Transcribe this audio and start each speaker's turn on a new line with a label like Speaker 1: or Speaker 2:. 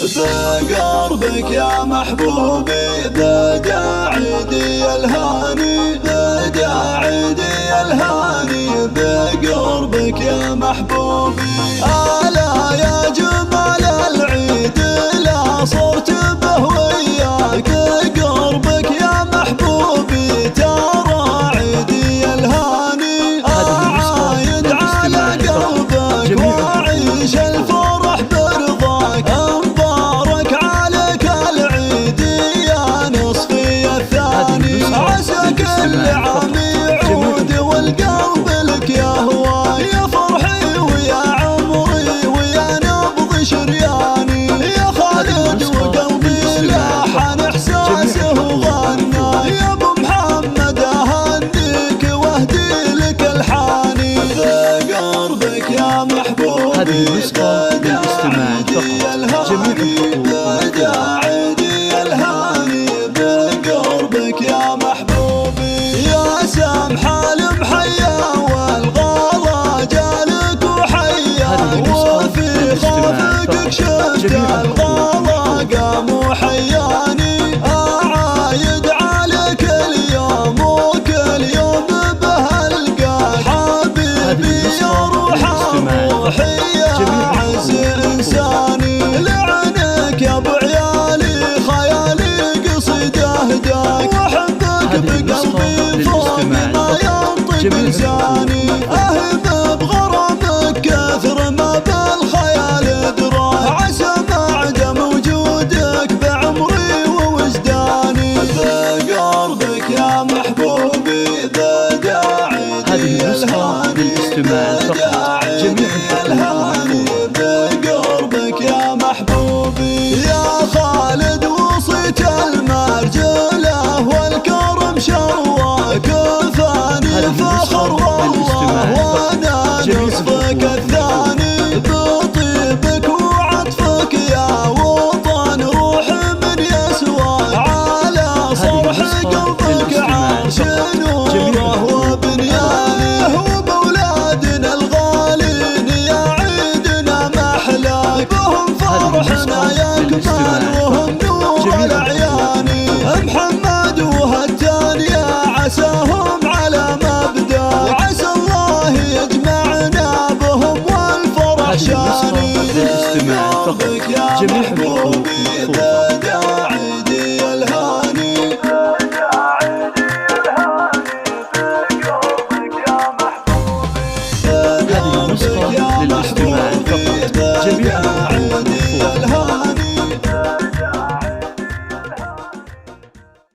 Speaker 1: بقربك يا محبوبي بدا عيدي الهاني، بدا عيدي الهاني بقربك يا محبوبي. ألا يا جمال العيد لا صرت به وياك، قربك يا محبوبي ترى عيدي الهاني. أعايد على قلبك وأعيش الفرح برضاك، مبارك عليك العيد يا نصفي الثاني. عسى كل عام يعود والقلب لك يهوى، يا فرحي ويا عمري ويا نبض شرياني. يا خالد وقلبي لاحن احساسه وغنى، يا ابو محمد اهنيك واهدي لك الحاني. بقربك يا محبوبي بدا عيدي الهاني، بدا عيدي الهاني بقربك يا محبوبي. يا سامح المحيا والغلا جالك وحيا، وفي خافقك شفت الغلا قام وحياني. أعايد عليك اليوم وكل يوم به القاك، حبيبي يا روح روحي يا عز انساني. لعنك يا ابو عيالي خيالي قصيد اهداك، واحبك بقلبي فوق ما ينطق لساني. اهب بغرامك كثر ما بالخيال دراك، عسى ما عدم وجودك بعمري ووجداني. بقربك يا محبوبي بدا عيدي الهاني، بدا عيدي الهاني بقربك يا محبوبي. يا خالد وصيت المرجله والكرم شواك، ثاني الفخر والله وانا نصفك الثاني. بطيبك وعطفك يا وطن روح من يسواك، على صرح قلبك عرش نوره وبنيانه. وبولادنا الغالين يا عيدنا محلاك، بهم فرحنا يكمل وهم نور الأعيان. محمد وهتان يا عساهم على مبدا، وعسى الله يجمعنا بهم والفرح شاني. بقربك يا محبوبي